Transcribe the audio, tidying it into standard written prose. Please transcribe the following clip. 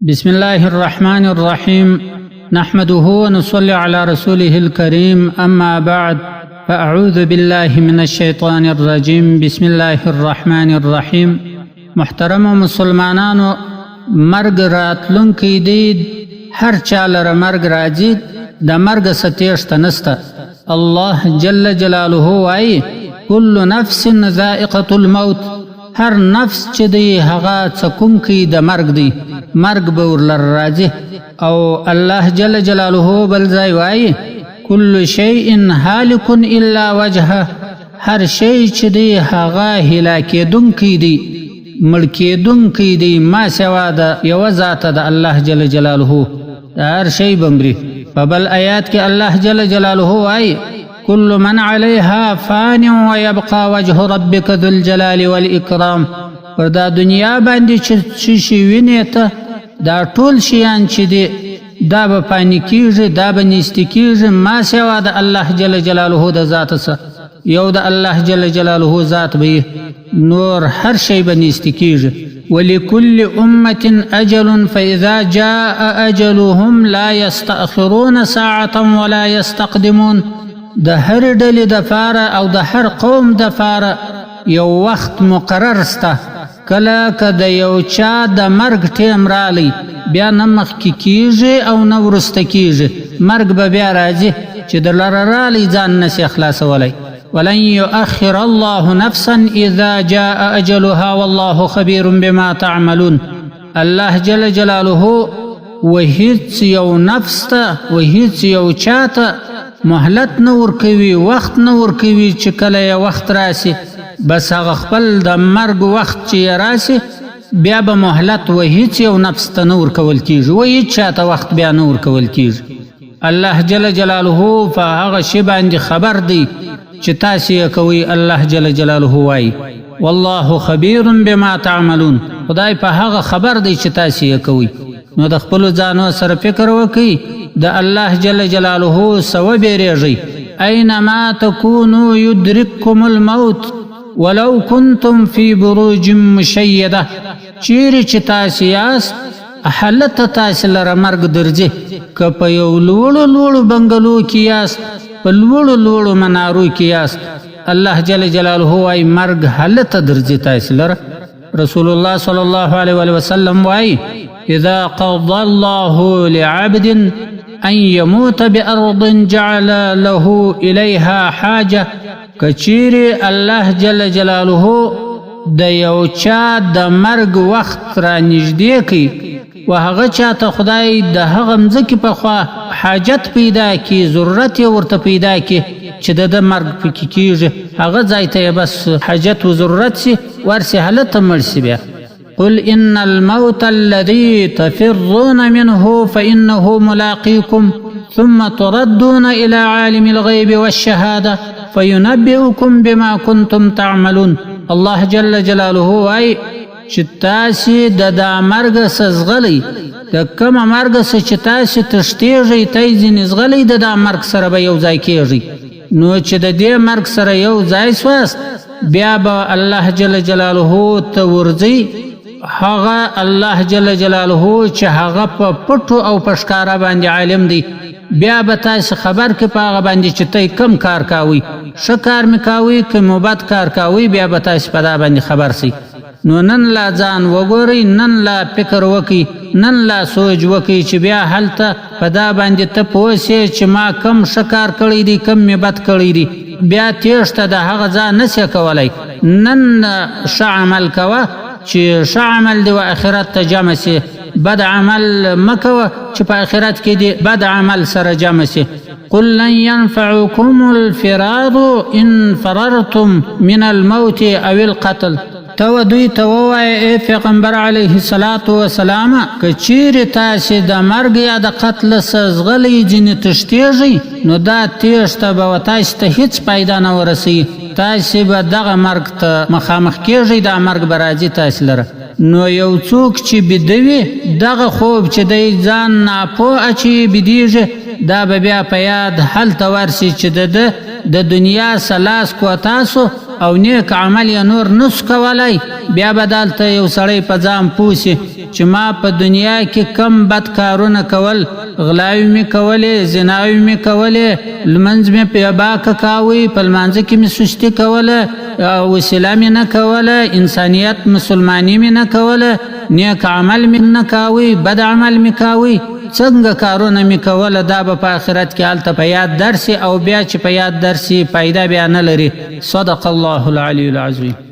بسم الله الرحمن الرحيم نحمده ونصلي على رسوله الكريم أما بعد فأعوذ بالله من الشيطان الرجيم بسم الله الرحمن الرحيم محترم مسلمانانو مرگ راتلونکی دی هر چالر مرگ راځي د مرگ ستیشت نسته الله جل جلاله وای كل نفس ذائقة الموت هر نفس چې دی هغه څکونکی د مرگ دی مرگ به ورلر راځي او الله جل جلاله بل ځای وای كل شيء هالك الا وجهه هر شی چې دی هغه هلاکیدونکی دی مړکیدونکی دی ما سوا د یو ذات د الله جل جلاله هر شی بمري په بل آیات کې الله جل جلاله وای كل من عليها فان ويبقى وجه ربك ذو الجلال والإكرام پر دا دنیا باندې چې شي ویني ته دا ټول شیان چې دي دا به پانی کیږي دا به نيستي کیږي ما سوا د الله جل جلاله د ذات سره یو د الله جل جلاله ذات به نور هر شی به نيستي کیږي ولكل أمة أجل فإذا جاء أجلهم لا يستأخرون ساعة ولا يستقدمون د هر ډلې د فاره او د هر قوم د فاره یو وخت مقرر سته کله که د یو چا د مرګ ټیم رالی بیا نه مخکې کیږي او نه وروسته کیږي مرګ به بیا راځي چې د لره رالی ځان نسي خلاصولی ولن يؤخر الله نفسا اذا جاء اجلها والله خبير بما تعملون الله جل جلاله وهیڅ یو نفس ته وهیڅ یو چاته مهلت نور کوي وخت نور کوي چې کله یې وخت راسي بس هغه خپل د مرګ وخت چې راسي بیا به مهلت وهیڅ یو نفس ته نور کول کیږي وهیڅ چاته وخت بیا نور کول کیږي الله جل جلاله په هغه شی باندې خبر دی چې تاسو یې کوي الله جل جلاله وایي والله خبير بما تعملون خدای په هغه خبر دی چې تاسو یې کوي نو د خپل ځانو سره فکر وکړئ د الله جل جلاله سو بیریږي اينما تكونوا يدرككم الموت ولو كنتم في بروج مشيده چیرې چې تاسو یاست حالت تاسو لره مرګ درځي که په یو لوړو بنګلو کې یاست په لوړو منارو کې یاست الله جل جلاله وايي مرګ حالت درځي تاسو لره رسول الله صلى الله عليه وسلم وايي اذا قضى الله لعبد أن يموت بأرض جعل له إليها حاجة کچیری الله جل جلاله د یو چا د مرګ وخت را نږدې کی و هغه چاته خدای د هغه مځکې په خوا حاجت پیدا کی ضرورت ورته پیدا کی چې د مرګ پکې کیږي هغه ځای ته بس حاجت و ضرورت سي ورسي حالت مرسي بیا قل إن الموت الذي تفرون منه فإنه ملاقيكم ثم تردون إلى عالم الغيب والشهادة فينبئكم بما كنتم تعملون الله جل جلاله وايي چې تاسې د مرګ سزغلی د کوم مرګ چې تاسې تشتیږئ تاسې نزغلی د مرګ سره به یو ځای کیږئ نو چې د دې مرګ سره یو ځای سواست بیا به الله جل جلاله ته ورځئ هغه الله جل جلاله چې هغه په پټو او پښکارا باندې عالم دی بیا به تاسو خبر کې پاغه باندې چې ته کم کار کاوي ښه کار مې کاوي که مثبت کار کاوي بیا به تاسو په دا باندې خبر سي نو نن لا ځان وګورئ نن لا فکر وکئ نن لا سوچ وکئ چې بیا هلته په دا باندې ته پوه سې چې ما کم ښه کار کړی دی کم مې بد کړی دی بیا تېښته د هغه ځان نسې کولی نن ښه عمل کوه چې ښه عمل دی و آخرت ته جمع سي بد عمل مکوه چې په آخرت کې دی بد عمل سره جمع سي قل لن ينفعكم الفرار إن فررتم من الموت أو القتل تو دوی ته ووایه ای پیغمبر علیه الصلاة والسلام که چیرې تاسې د مرګ یا د قتل سزغلی ځینې تښتېږئ نو دا تېښته به و تاسې ته هېڅ پیدا نه ورسوي تاسې به دغه مرګ ته مخامخ کېږئ دا مرګ به راځي تاسې لره نو یو څوک چې بیده وي دغه خوب چې دی ځان ناپوه اچوي بیدېږي دا به بیا په یاد هلته ورسي چې د دنیا سلاس کو تاسو او نیک عمل یې نور نس کولی، بیا به دلته یو سړی په ځان پوه سي چې ما په دنیا کې کم بد کارونه کول، غلاوې مې کولې، زناوې مې کولې، لمونځ مې په باکه کاوی، په لمانځه کې مې سستي کوله، وسیله مې نه کوله، انسانیت مسلماني مې نه کوله، نیک عمل مې نه کاوی، بد عمل مې کاوی، څنګه کارونه مې کوله، دا به په آخرت کې هلته په یاد درسي، او بیا چې په یاد درسي فایده بیا نه لري. صدق الله العلی العظیم.